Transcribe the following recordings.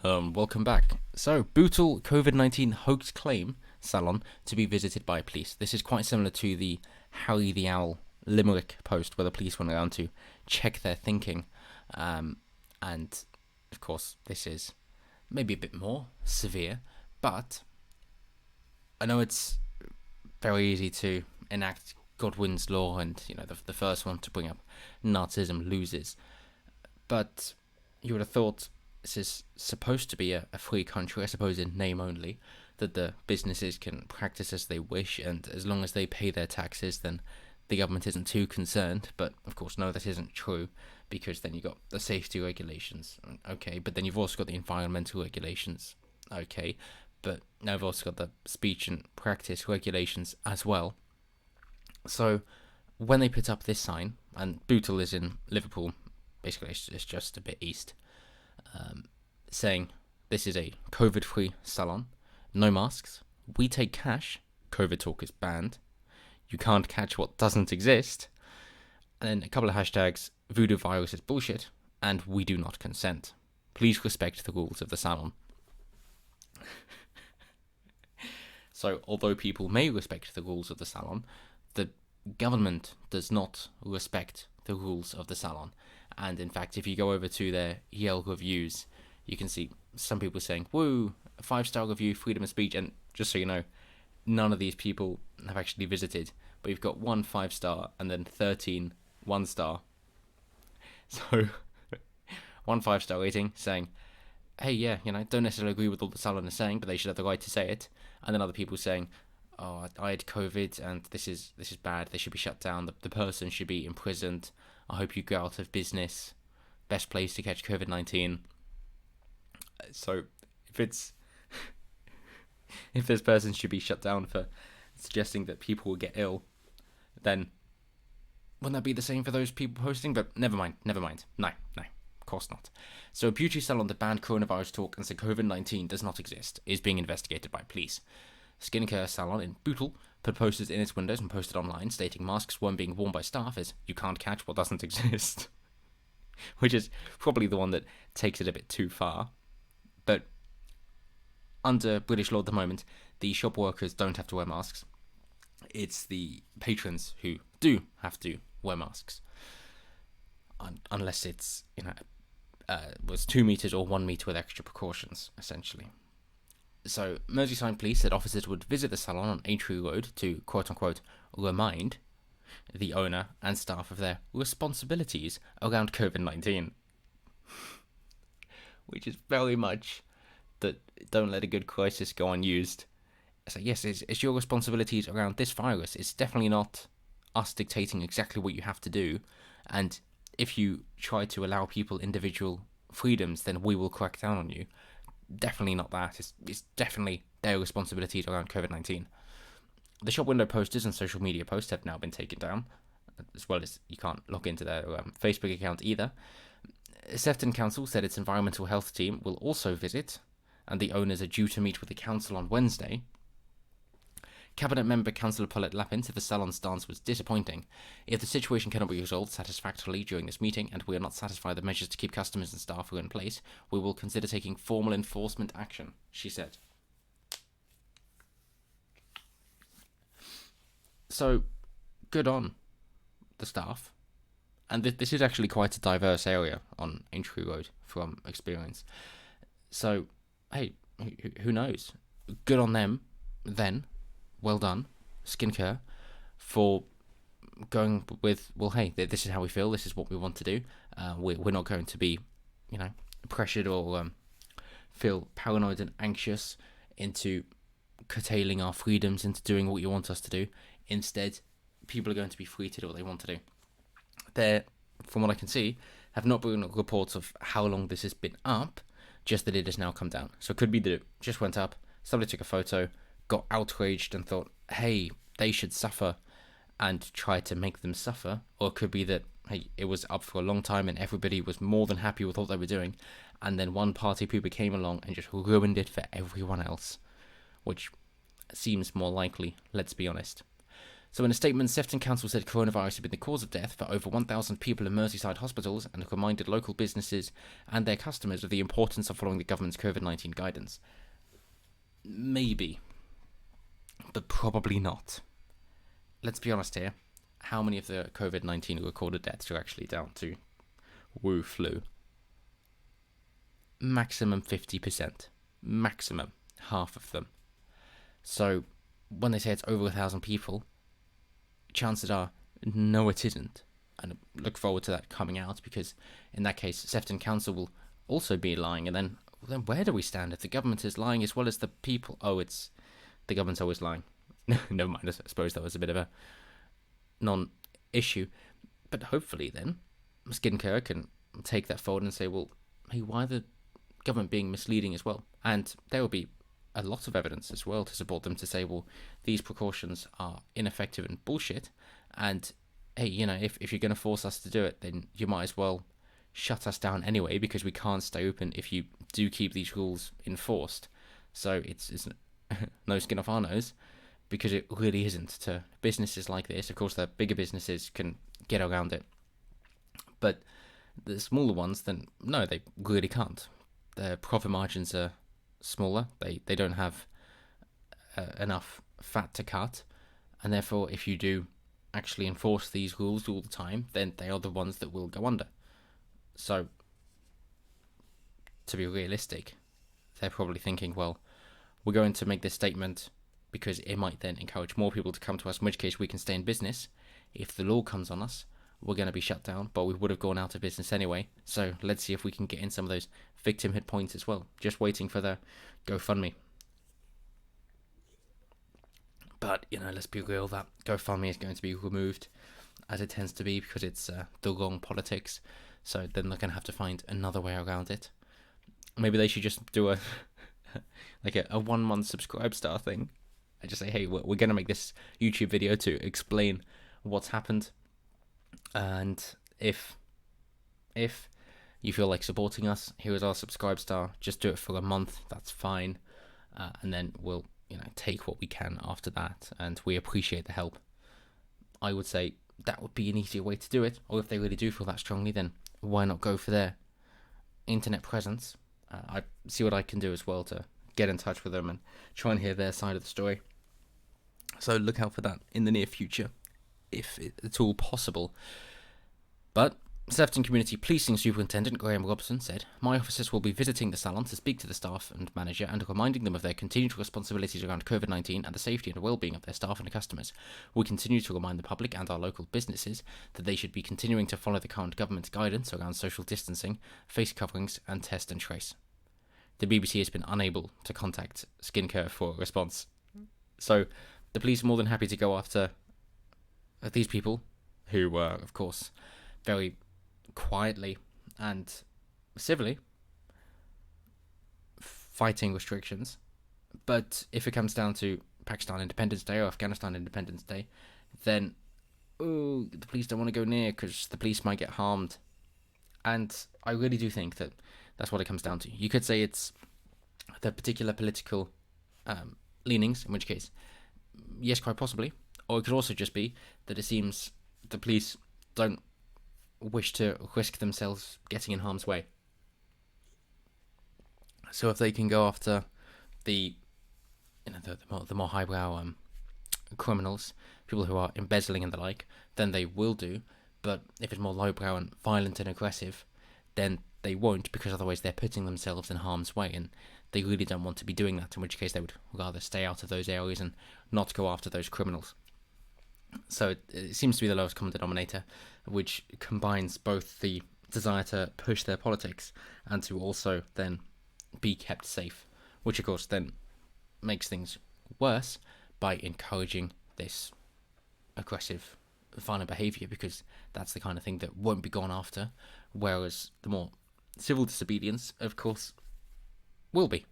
Welcome back. So, Bootle COVID-19 hoax claim Salon to be visited by police. This is quite similar to the Harry the Owl Limerick post where the police went around to check their thinking. And, of course, this is maybe a bit more severe, but I know it's very easy to enact Godwin's law and, the first one to bring up Nazism loses. But you would have thought this is supposed to be a free country, I suppose in name only, that the businesses can practice as they wish, and as long as they pay their taxes, then the government isn't too concerned. But of course, no, that isn't true, because then you've got the safety regulations, okay, but then you've also got the environmental regulations, okay, but now you've also got the speech and practice regulations as well. So when they put up this sign, and Bootle is in Liverpool, basically it's just a bit east, saying this is a COVID-free salon, no masks, we take cash, COVID talk is banned, you can't catch what doesn't exist, and then a couple of hashtags, voodoo virus is bullshit, and we do not consent. Please respect the rules of the salon. So, although people may respect the rules of the salon, the government does not respect the rules of the salon. And in fact, if you go over to their Yelp reviews, you can see some people saying, woo, a 5-star review, freedom of speech. And just so you know, none of these people have actually visited. But you've got 1 5-star and then 13 1-star. So, 1 5-star rating saying, hey, yeah, don't necessarily agree with all the salon is saying, but they should have the right to say it. And then other people saying, oh, I had COVID and this is bad. They should be shut down. The person should be imprisoned. I hope you go out of business. Best place to catch COVID-19. So, if this person should be shut down for suggesting that people will get ill, then wouldn't that be the same for those people posting? But never mind. No, of course not. So, a beauty salon that banned coronavirus talk and said COVID-19 does not exist is being investigated by police. Skincare salon in Bootle put posters in its windows and posted online stating masks weren't being worn by staff as you can't catch what doesn't exist. Which is probably the one that takes it a bit too far. But under British law at the moment, the shop workers don't have to wear masks. It's the patrons who do have to wear masks. Unless it's, was 2 meters or 1 meter with extra precautions, essentially. So, Merseyside police said officers would visit the salon on Aintree Road to, quote-unquote, remind the owner and staff of their responsibilities around COVID-19. Which is very much that don't let a good crisis go unused. So, yes, it's your responsibilities around this virus. It's definitely not us dictating exactly what you have to do. And if you try to allow people individual freedoms, then we will crack down on you. Definitely not that. It's definitely their responsibilities around COVID-19. The shop window posters and social media posts have now been taken down, as well as you can't log into their Facebook account either. Sefton Council said its environmental health team will also visit, and the owners are due to meet with the council on Wednesday. Cabinet member Councillor Paulette Lapin said the salon's stance was disappointing. If the situation cannot be resolved satisfactorily during this meeting and we are not satisfied that measures to keep customers and staff are in place, we will consider taking formal enforcement action, she said. So, good on the staff. And this is actually quite a diverse area on Aintree Road from experience. So, hey, who knows? Good on them, then. Well done, Skincare, for going with, well, hey, this is how we feel, this is what we want to do. We're not going to be, pressured or feel paranoid and anxious into curtailing our freedoms into doing what you want us to do. Instead, people are going to be free to do what they want to do. There, from what I can see, have not been reports of how long this has been up, just that it has now come down. So it could be that it just went up, somebody took a photo, got outraged and thought, hey, they should suffer, and tried to make them suffer. Or it could be that, hey, it was up for a long time and everybody was more than happy with what they were doing, and then one party pooper came along and just ruined it for everyone else, which seems more likely, let's be honest. So in a statement, Sefton Council said coronavirus had been the cause of death for over 1,000 people in Merseyside hospitals and reminded local businesses and their customers of the importance of following the government's COVID-19 guidance. Maybe, but probably not. Let's be honest here. How many of the COVID-19 recorded deaths are actually down to Wu flu? Maximum 50%. Maximum. Half of them. So, when they say it's over 1,000 people, chances are, no it isn't. And I look forward to that coming out, because in that case, Sefton Council will also be lying, and then where do we stand? If the government is lying as well as the people, it's the government's always lying. Never mind, I suppose that was a bit of a non-issue. But hopefully then, skincare can take that forward and say, well, hey, why are the government being misleading as well? And there will be a lot of evidence as well to support them to say, well, these precautions are ineffective and bullshit, and hey, if you're going to force us to do it, then you might as well shut us down anyway, because we can't stay open if you do keep these rules enforced. So it's no skin off our nose, because it really isn't. To businesses like this, of course, the bigger businesses can get around it, but the smaller ones, then no, they really can't. Their profit margins are smaller. They don't have enough fat to cut, and therefore, if you do actually enforce these rules all the time, then they are the ones that will go under. So, to be realistic, they're probably thinking, well, we're going to make this statement because it might then encourage more people to come to us, in which case we can stay in business. If the law comes on us, we're going to be shut down, but we would have gone out of business anyway. So let's see if we can get in some of those victim hit points as well. Just waiting for the GoFundMe. But, let's be real, that GoFundMe is going to be removed, as it tends to be, because it's the wrong politics. So then they're going to have to find another way around it. Maybe they should just do a 1 month Subscribestar thing. And just say, hey, we're going to make this YouTube video to explain what's happened. And if you feel like supporting us, here is our Subscribestar. Just do it for a month. That's fine. And then we'll take what we can after that. And we appreciate the help. I would say that would be an easier way to do it. Or if they really do feel that strongly, then why not go for their internet presence? I see what I can do as well to get in touch with them and try and hear their side of the story. So look out for that in the near future, if it's all possible. But Sefton Community Policing Superintendent Graham Robson said, my officers will be visiting the salon to speak to the staff and manager and reminding them of their continued responsibilities around COVID-19 and the safety and well-being of their staff and customers. We continue to remind the public and our local businesses that they should be continuing to follow the current government's guidance around social distancing, face coverings and test and trace. The BBC has been unable to contact Skincare for a response. So the police are more than happy to go after these people who were, of course, very quietly and civilly fighting restrictions. But if it comes down to Pakistan Independence Day or Afghanistan Independence Day, then the police don't want to go near because the police might get harmed. And I really do think that that's what it comes down to. You could say it's the particular political leanings, in which case, yes, quite possibly. Or it could also just be that it seems the police don't wish to risk themselves getting in harm's way. So if they can go after the more highbrow criminals, people who are embezzling and the like, then they will do. But if it's more lowbrow and violent and aggressive, then they won't, because otherwise they're putting themselves in harm's way, and they really don't want to be doing that, in which case they would rather stay out of those areas and not go after those criminals. So it seems to be the lowest common denominator, which combines both the desire to push their politics and to also then be kept safe, which of course then makes things worse by encouraging this aggressive, violent behaviour, because that's the kind of thing that won't be gone after, whereas the more civil disobedience, of course, will be.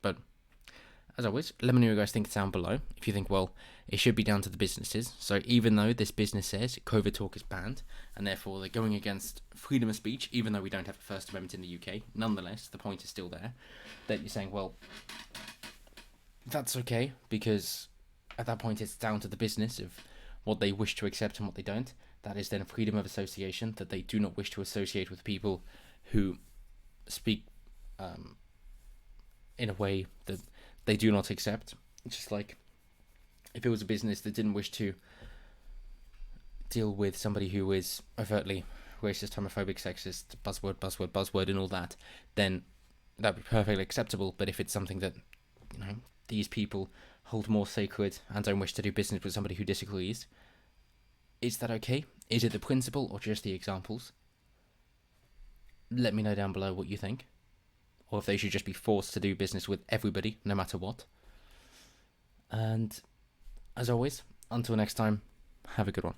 But as always, let me know what you guys think down below. If you think, well, it should be down to the businesses. So even though this business says COVID talk is banned, and therefore they're going against freedom of speech, even though we don't have a First Amendment in the UK, nonetheless, the point is still there, that you're saying, well, that's okay, because at that point it's down to the business of what they wish to accept and what they don't. That is then freedom of association, that they do not wish to associate with people who speak in a way that they do not accept. Just like if it was a business that didn't wish to deal with somebody who is overtly racist, homophobic, sexist, buzzword, and all that, then that'd be perfectly acceptable. But if it's something that, these people hold more sacred and don't wish to do business with somebody who disagrees, is that okay? Is it the principle or just the examples? Let me know down below what you think. Or if they should just be forced to do business with everybody, no matter what. And as always, until next time, have a good one.